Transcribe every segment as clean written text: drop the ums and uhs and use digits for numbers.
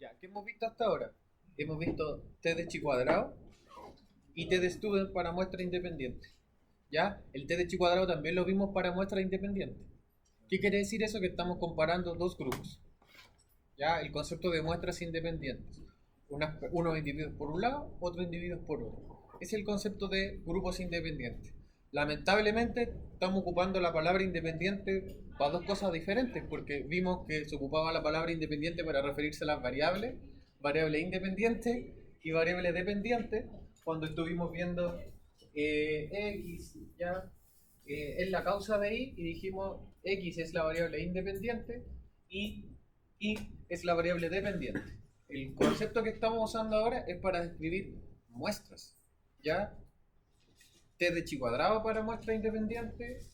Ya, ¿qué hemos visto hasta ahora? Hemos visto t de chi cuadrado y t de student para muestra independiente. ¿Ya? El t de chi cuadrado también lo vimos para muestra independiente. ¿Qué quiere decir eso? Que estamos comparando dos grupos. ¿Ya? El concepto de muestras independientes. Unos individuos por un lado, otros individuos por otro. Es el concepto de grupos independientes. Lamentablemente estamos ocupando la palabra independiente para dos cosas diferentes, porque vimos que se ocupaba la palabra independiente para referirse a las variables, variables independientes y variables dependientes, cuando estuvimos viendo X, ¿ya? Es la causa de Y, y dijimos X es la variable independiente y Y es la variable dependiente. El concepto que estamos usando ahora es para describir muestras, ¿ya? T de chi cuadrado para muestra independiente,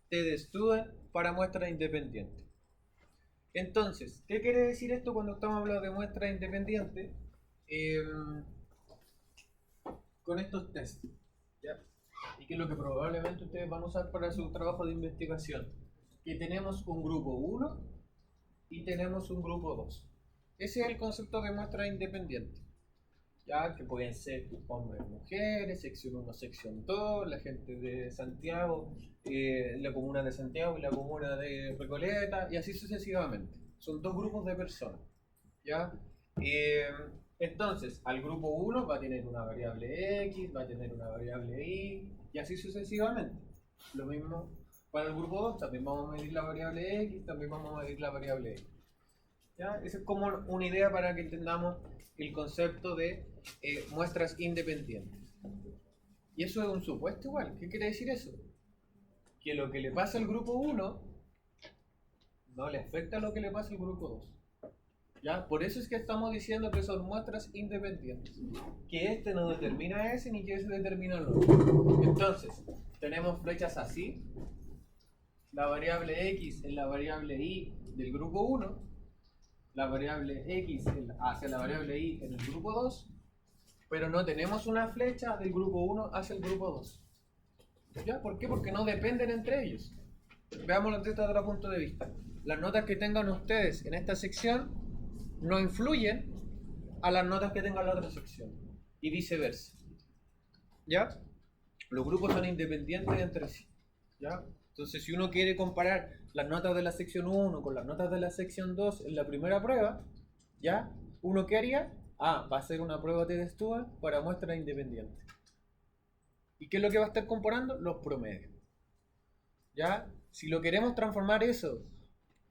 T de student para muestra independiente. Entonces, ¿qué quiere decir esto cuando estamos hablando de muestra independiente? Con estos tests, ¿ya? Y que es lo que probablemente ustedes van a usar para su trabajo de investigación. Que tenemos un grupo 1 y tenemos un grupo 2. Ese es el concepto de muestra independiente. Ya que pueden ser hombres, mujeres, sección 1, sección 2, la gente de Santiago, la comuna de Santiago y la comuna de Recoleta, y así sucesivamente. Son dos grupos de personas. ¿Ya? Entonces, al grupo 1 va a tener una variable X, va a tener una variable Y, y así sucesivamente. Lo mismo para el grupo 2, también vamos a medir la variable X, también vamos a medir la variable Y. ¿Ya? Esa es como una idea para que entendamos el concepto de muestras independientes. Y eso es un supuesto igual. ¿Qué quiere decir eso? Que lo que le pasa al grupo 1 no le afecta a lo que le pasa al grupo 2. ¿Ya? Por eso es que estamos diciendo que son muestras independientes. Que este no determina ese ni que ese determina el otro. Entonces, tenemos flechas así. La variable X es la variable Y del grupo 1. La variable X hacia la variable Y en el grupo 2, pero no tenemos una flecha del grupo 1 hacia el grupo 2. ¿Ya? ¿Por qué? Porque no dependen entre ellos. Veámoslo desde otro punto de vista. Las notas que tengan ustedes en esta sección no influyen a las notas que tengan en la otra sección. Y viceversa. ¿Ya? Los grupos son independientes entre sí. ¿Ya? Entonces, si uno quiere comparar las notas de la sección 1 con las notas de la sección 2 en la primera prueba, ¿ya? ¿Uno qué haría? Va a hacer una prueba de Student para muestra independiente. ¿Y qué es lo que va a estar comparando? Los promedios. ¿Ya? Si lo queremos transformar eso,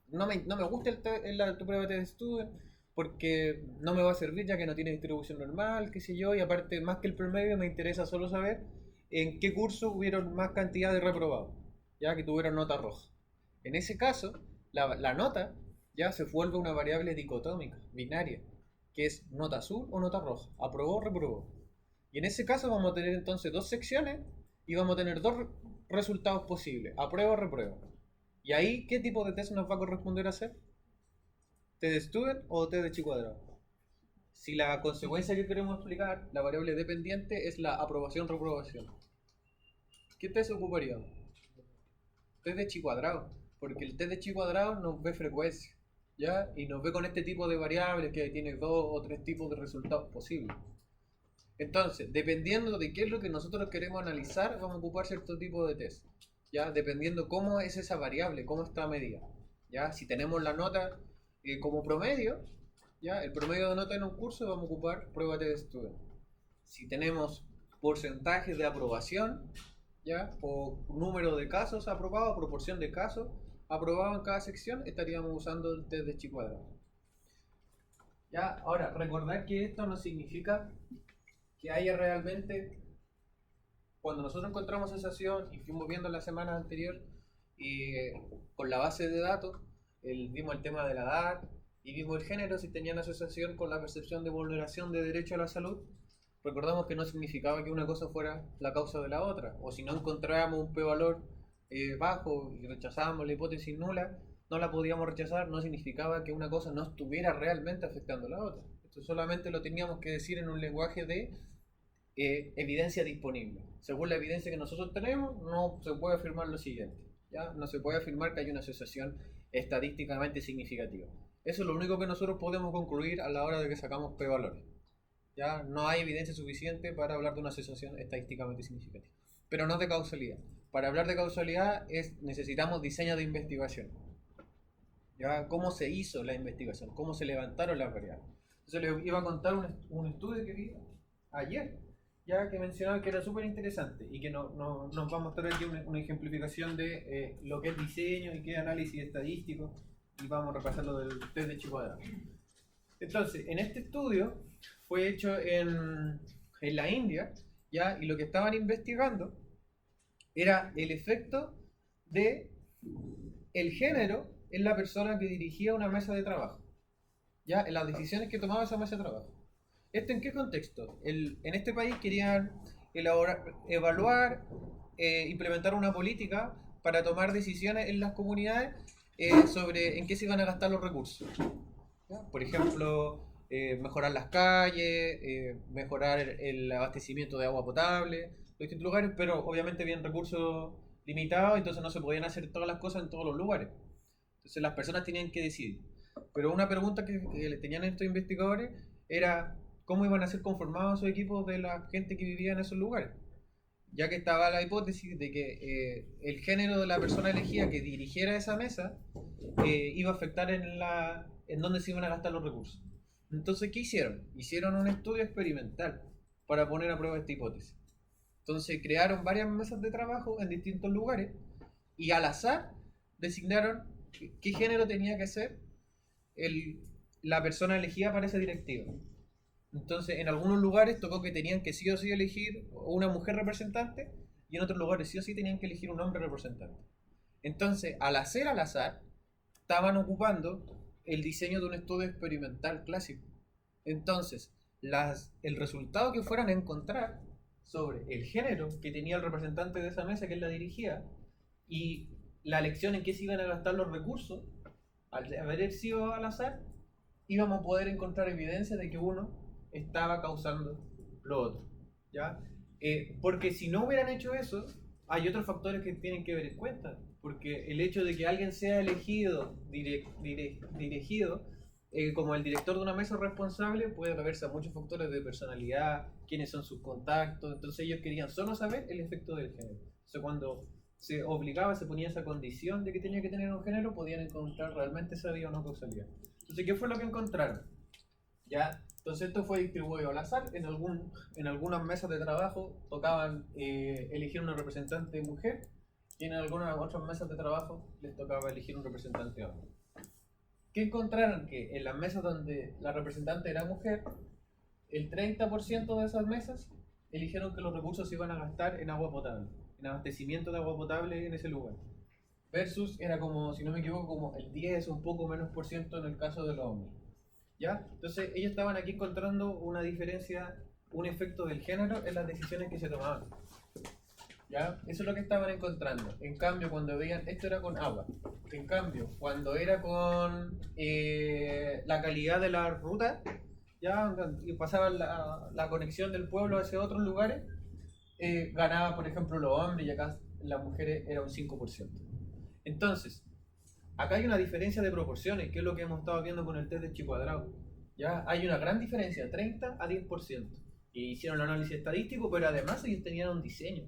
no me gusta la prueba de Student porque no me va a servir ya que no tiene distribución normal, qué sé yo, y aparte, más que el promedio, me interesa solo saber en qué curso hubieron más cantidad de reprobados, ya que tuvieron nota roja. En ese caso, la nota ya se vuelve una variable dicotómica, binaria, que es nota azul o nota roja, aprobó o reprobó. Y en ese caso vamos a tener entonces dos secciones y vamos a tener dos resultados posibles, aprueba o reprueba. Y ahí, ¿qué tipo de test nos va a corresponder hacer? ¿T de student o T de chi cuadrado? Si la consecuencia que queremos explicar, la variable dependiente, es la aprobación-reprobación, ¿qué test ocuparíamos? T de chi cuadrado, porque el T de chi cuadrado nos ve frecuencia, ¿ya? Y nos ve con este tipo de variables que tiene dos o tres tipos de resultados posibles. Entonces, dependiendo de qué es lo que nosotros queremos analizar, vamos a ocupar cierto tipo de test, ¿ya? Dependiendo cómo es esa variable, cómo está medida, ¿ya? Si tenemos la nota como promedio, ¿ya? El promedio de nota en un curso, vamos a ocupar prueba de estudio. Si tenemos porcentajes de aprobación, ¿ya? O número de casos aprobados, proporción de casos aprobados en cada sección, estaríamos usando el test de chi cuadrado. ¿Ya? Ahora, recordar que esto no significa que haya realmente, cuando nosotros encontramos asociación y fuimos viendo la semana anterior con la base de datos, vimos el tema de la edad y vimos el género, si tenían asociación con la percepción de vulneración de derecho a la salud. Recordamos que no significaba que una cosa fuera la causa de la otra, o si no encontrábamos un p-valor bajo y rechazábamos la hipótesis nula, no la podíamos rechazar, no significaba que una cosa no estuviera realmente afectando a la otra. Esto solamente lo teníamos que decir en un lenguaje de evidencia disponible. Según la evidencia que nosotros tenemos, no se puede afirmar lo siguiente, ¿ya? No se puede afirmar que hay una asociación estadísticamente significativa. Eso es lo único que nosotros podemos concluir a la hora de que sacamos p-valores. Ya no hay evidencia suficiente para hablar de una asociación estadísticamente significativa. Pero no de causalidad. Para hablar de causalidad necesitamos diseño de investigación. ¿Ya? ¿Cómo se hizo la investigación? ¿Cómo se levantaron las variables? Entonces les iba a contar un estudio que vi ayer, ya que mencionaba que era súper interesante y que nos va a mostrar aquí una ejemplificación de lo que es diseño y qué es análisis estadístico, y vamos a repasar lo del test de Chi-cuadrado. Entonces, en este estudio fue hecho en la India, ¿ya? Y lo que estaban investigando era el efecto de el género en la persona que dirigía una mesa de trabajo, ¿ya? En las decisiones que tomaba esa mesa de trabajo. ¿Esto en qué contexto? En este país querían evaluar, implementar una política para tomar decisiones en las comunidades sobre en qué se iban a gastar los recursos. ¿Ya? Por ejemplo, mejorar las calles, mejorar el abastecimiento de agua potable, en distintos lugares, pero obviamente habían recursos limitados, entonces no se podían hacer todas las cosas en todos los lugares. Entonces las personas tenían que decidir. Pero una pregunta que le tenían estos investigadores era cómo iban a ser conformados esos equipos de la gente que vivía en esos lugares, ya que estaba la hipótesis de que el género de la persona elegida que dirigiera esa mesa iba a afectar en dónde se iban a gastar los recursos. Entonces, ¿qué hicieron? Hicieron un estudio experimental para poner a prueba esta hipótesis. Entonces, crearon varias mesas de trabajo en distintos lugares y al azar designaron qué género tenía que ser la persona elegida para esa directiva. Entonces, en algunos lugares tocó que tenían que sí o sí elegir una mujer representante y en otros lugares sí o sí tenían que elegir un hombre representante. Entonces, al azar, estaban ocupando el diseño de un estudio experimental clásico. Entonces, el resultado que fueran a encontrar sobre el género que tenía el representante de esa mesa que él la dirigía y la elección en qué se iban a gastar los recursos, al haber sido al azar, íbamos a poder encontrar evidencia de que uno estaba causando lo otro, ¿ya? Porque si no hubieran hecho eso, hay otros factores que tienen que ver en cuenta, porque el hecho de que alguien sea elegido, dirigido como el director de una mesa responsable puede deberse a muchos factores de personalidad, quiénes son sus contactos, entonces ellos querían solo saber el efecto del género. Entonces cuando se obligaba, se ponía esa condición de que tenía que tener un género, podían encontrar realmente si había o no causalidad. Entonces, ¿qué fue lo que encontraron? ¿Ya? Entonces esto fue distribuido al azar, en algunas mesas de trabajo tocaban elegir una representante mujer y en algunas otras mesas de trabajo les tocaba elegir un representante hombre. ¿Qué encontraron? Que en las mesas donde la representante era mujer, el 30% de esas mesas eligieron que los recursos se iban a gastar en agua potable, en abastecimiento de agua potable en ese lugar. Versus era como, si no me equivoco, como el 10 o un poco menos por ciento en el caso de los hombres. ¿Ya? Entonces ellos estaban aquí encontrando una diferencia, un efecto del género en las decisiones que se tomaban. ¿Ya? Eso es lo que estaban encontrando. En cambio, cuando veían, esto era con agua. En cambio, cuando era con la calidad de la ruta, ya y pasaban la conexión del pueblo hacia otros lugares, ganaba, por ejemplo, los hombres y acá las mujeres era un 5%. Entonces, acá hay una diferencia de proporciones, que es lo que hemos estado viendo con el test de Chi-cuadrado. ¿Ya? Hay una gran diferencia, 30 a 10%. Y hicieron el análisis estadístico, pero además ellos tenían un diseño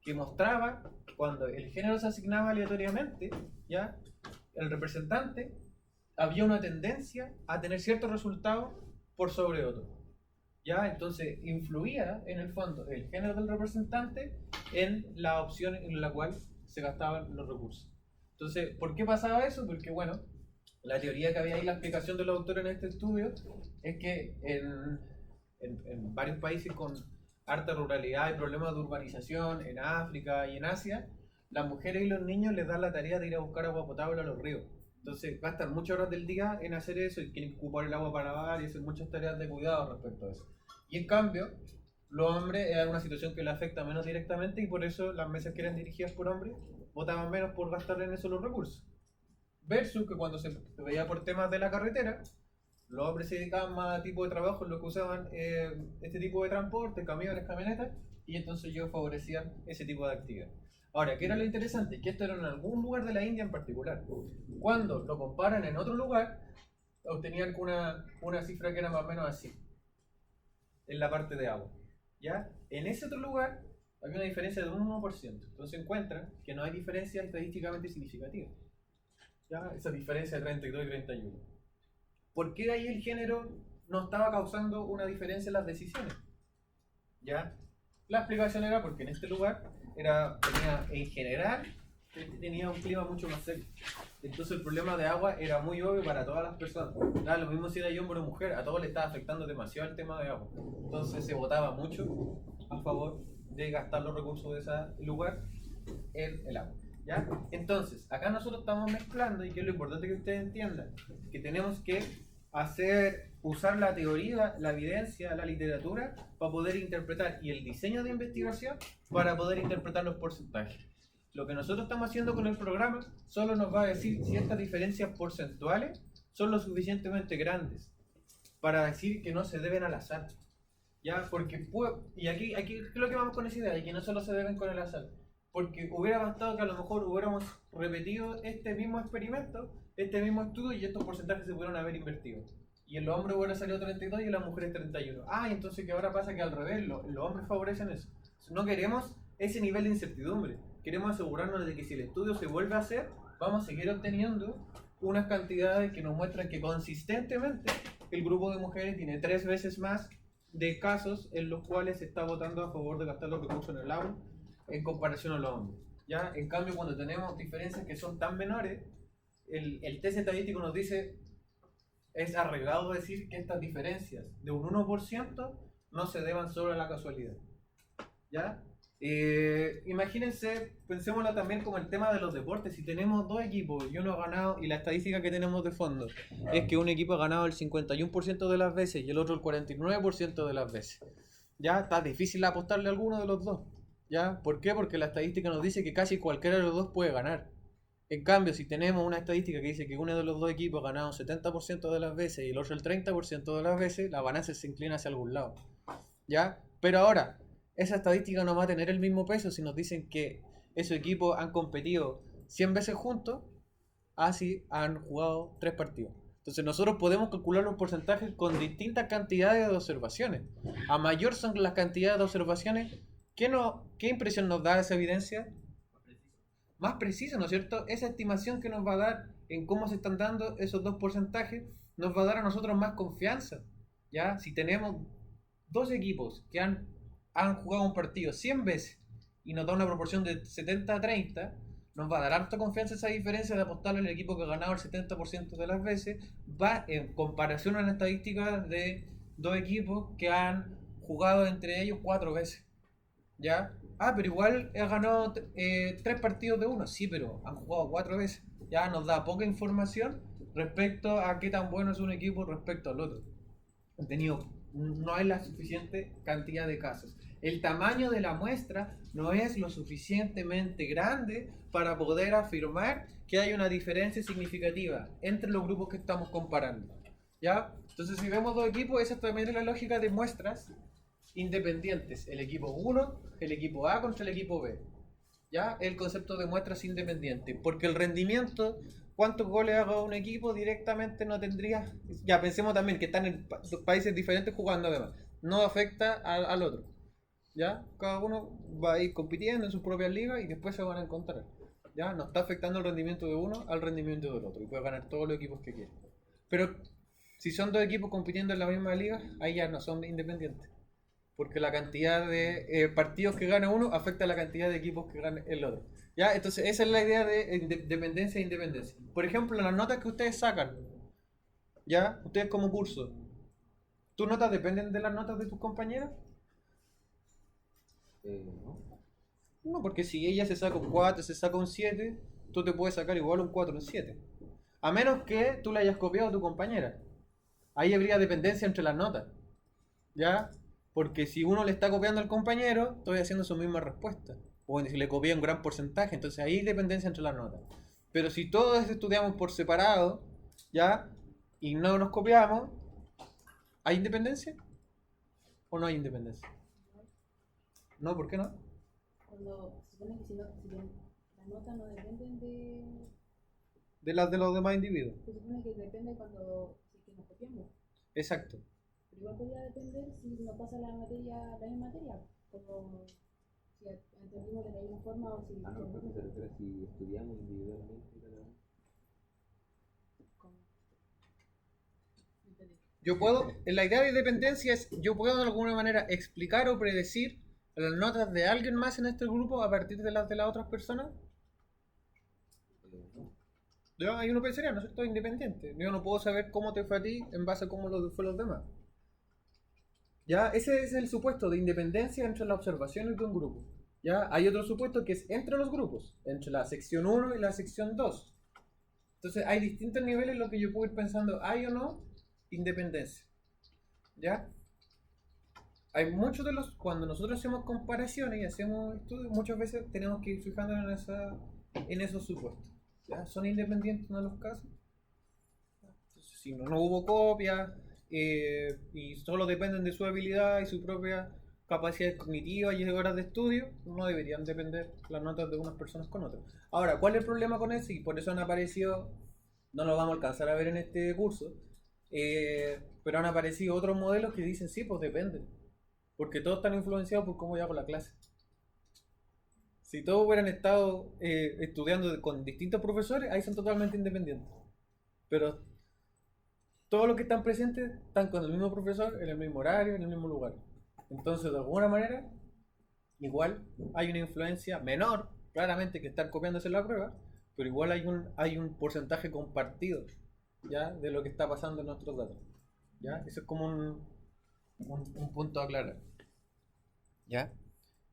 que mostraba que cuando el género se asignaba aleatoriamente, ¿ya? El representante había una tendencia a tener ciertos resultados por sobre otros. ¿Ya? Entonces influía en el fondo el género del representante en la opción en la cual se gastaban los recursos. Entonces, ¿por qué pasaba eso? Porque, bueno, la teoría que había ahí, la explicación de los autores en este estudio, es que en varios países con harta ruralidad y problemas de urbanización, en África y en Asia, las mujeres y los niños les dan la tarea de ir a buscar agua potable a los ríos. Entonces, gastan muchas horas del día en hacer eso y quieren ocupar el agua para lavar y hacer muchas tareas de cuidado respecto a eso. Y en cambio, los hombres es una situación que les afecta menos directamente y por eso las mesas que eran dirigidas por hombres votaban menos por gastar en eso los recursos. Versus que cuando se veía por temas de la carretera, los hombres se dedicaban más a tipo de trabajo en lo que usaban este tipo de transporte, camiones, camionetas, y entonces ellos favorecían ese tipo de actividad. Ahora, ¿qué era lo interesante? Que esto era en algún lugar de la India en particular. Cuando lo comparan en otro lugar, obtenían una cifra que era más o menos así, en la parte de agua. ¿Ya? En ese otro lugar había una diferencia de un 1%. Entonces encuentran que no hay diferencia estadísticamente significativa. ¿Ya? Esa diferencia de 32 y 31. ¿Por qué ahí el género no estaba causando una diferencia en las decisiones? ¿Ya? La explicación era porque en este lugar tenía, en general, tenía un clima mucho más seco. Entonces el problema de agua era muy obvio para todas las personas. Lo mismo si era hombre o mujer, a todos le estaba afectando demasiado el tema de agua. Entonces se votaba mucho a favor de gastar los recursos de ese lugar en el agua. ¿Ya? Entonces, acá nosotros estamos mezclando, y que es lo importante que ustedes entiendan, que tenemos que usar la teoría, la evidencia, la literatura para poder interpretar, y el diseño de investigación para poder interpretar los porcentajes. Lo que nosotros estamos haciendo con el programa solo nos va a decir si estas diferencias porcentuales son lo suficientemente grandes para decir que no se deben al azar. ¿Ya? Porque y aquí es lo que vamos con esa idea, y que no solo se deben con el azar. Porque hubiera bastado que a lo mejor hubiéramos repetido este mismo experimento, este mismo estudio, y estos porcentajes se pudieron haber invertido. Y en los hombres hubiera salido 32 y en las mujeres 31. Entonces que ahora pasa que al revés, los hombres favorecen eso. No queremos ese nivel de incertidumbre. Queremos asegurarnos de que si el estudio se vuelve a hacer, vamos a seguir obteniendo unas cantidades que nos muestran que consistentemente el grupo de mujeres tiene 3 veces más de casos en los cuales se está votando a favor de gastar los recursos en el agua en comparación a los hombres. ¿Ya? En cambio, cuando tenemos diferencias que son tan menores, el test estadístico nos dice, es arriesgado decir que estas diferencias de un 1% no se deban solo a la casualidad. ¿Ya? Imagínense, pensémoslo también como el tema de los deportes. Si tenemos dos equipos y uno ha ganado, y la estadística que tenemos de fondo es que un equipo ha ganado el 51% de las veces y el otro el 49% de las veces, ya está difícil apostarle a alguno de los dos. ¿Ya? ¿Por qué? Porque la estadística nos dice que casi cualquiera de los dos puede ganar. En cambio, si tenemos una estadística que dice que uno de los dos equipos ha ganado un 70% de las veces y el otro el 30% de las veces, la balanza se inclina hacia algún lado. ¿Ya? Pero ahora, esa estadística no va a tener el mismo peso si nos dicen que esos equipos han competido 100 veces juntos, así han jugado 3 partidos. Entonces nosotros podemos calcular los porcentajes con distintas cantidades de observaciones. A mayor son las cantidades de observaciones, ¿qué impresión nos da esa evidencia? Más precisa, ¿no es cierto? Esa estimación que nos va a dar en cómo se están dando esos dos porcentajes nos va a dar a nosotros más confianza. ¿Ya? Si tenemos dos equipos que han jugado un partido 100 veces y nos da una proporción de 70-30, nos va a dar harta confianza esa diferencia de apostarle al equipo que ha ganado el 70% de las veces, va en comparación a la estadística de dos equipos que han jugado entre ellos 4 veces. ¿Ya? Pero igual ha ganado 3 partidos de uno. Sí, pero han jugado 4 veces. Ya nos da poca información respecto a qué tan bueno es un equipo respecto al otro. No hay la suficiente cantidad de casos. El tamaño de la muestra no es lo suficientemente grande para poder afirmar que hay una diferencia significativa entre los grupos que estamos comparando. ¿Ya? Entonces, si vemos dos equipos, esa también es la lógica de muestras independientes. El equipo 1, el equipo A contra el equipo B. ¿Ya? El concepto de muestras independientes. Porque el rendimiento, cuántos goles haga un equipo, directamente no tendría. Ya pensemos también que están en países diferentes jugando, además. No afecta al otro. ¿Ya? Cada uno va a ir compitiendo en sus propias ligas y después se van a encontrar. ¿Ya? No está afectando el rendimiento de uno al rendimiento del otro. Y puede ganar todos los equipos que quiera. Pero si son dos equipos compitiendo en la misma liga, ahí ya no son independientes. Porque la cantidad de partidos que gana uno afecta a la cantidad de equipos que gana el otro. ¿Ya? Entonces esa es la idea de dependencia e independencia. Por ejemplo, las notas que ustedes sacan, ¿ya? Ustedes como curso, ¿tus notas dependen de las notas de tus compañeras? No. No, porque si ella se saca un 4, se saca un 7, tú te puedes sacar igual un 4 o un 7. A menos que tú le hayas copiado a tu compañera. Ahí habría dependencia entre las notas. ¿Ya? Porque si uno le está copiando al compañero, estoy haciendo su misma respuesta. O si le copia un gran porcentaje, entonces ahí hay dependencia entre las notas. Pero si todos estudiamos por separado, ¿ya? Y no nos copiamos, ¿hay independencia? ¿O no hay independencia? No, ¿por qué no? Cuando se supone que si las notas no dependen de. De las de los demás individuos. Se supone que depende cuando. Si nos copiamos. Exacto. Pero igual podría depender si nos pasa la misma materia, como si entendimos de la misma forma o si... Ah, no, porque se refiere a si estudiamos individualmente. como- entendí. Yo puedo, la idea de dependencia es, yo puedo de alguna manera explicar o predecir las notas de alguien más en este grupo a partir de las otras personas. Yo, ahí uno pensaría, no soy independiente. Yo no puedo saber cómo te fue a ti en base a cómo lo fue a los demás. Ya, ese es el supuesto de independencia entre las observaciones de un grupo. Ya, hay otro supuesto que es entre los grupos, entre la sección 1 y la sección 2. Entonces hay distintos niveles en los que yo puedo ir pensando, ¿hay o no independencia? ¿Ya? Hay muchos de los, cuando nosotros hacemos comparaciones y hacemos estudios, muchas veces tenemos que ir fijándonos en esos supuestos. ¿Ya? ¿Son independientes en los casos? Entonces, si no hubo copia y solo dependen de su habilidad y su propia capacidad cognitiva y horas de estudio, no deberían depender las notas de unas personas con otras. Ahora, ¿cuál es el problema con eso? Y por eso han aparecido, no lo vamos a alcanzar a ver en este curso, pero han aparecido otros modelos que dicen sí, pues depende. Porque todos están influenciados por cómo yo hago la clase. Si todos hubieran estado estudiando con distintos profesores, ahí son totalmente independientes. Pero todos los que están presentes están con el mismo profesor, en el mismo horario, en el mismo lugar. Entonces, de alguna manera, igual hay una influencia menor, claramente, que estar copiándose la prueba, pero igual hay un porcentaje compartido, ¿ya? De lo que está pasando en nuestros datos. ¿Ya? Eso es como un punto a aclarar. ¿Ya?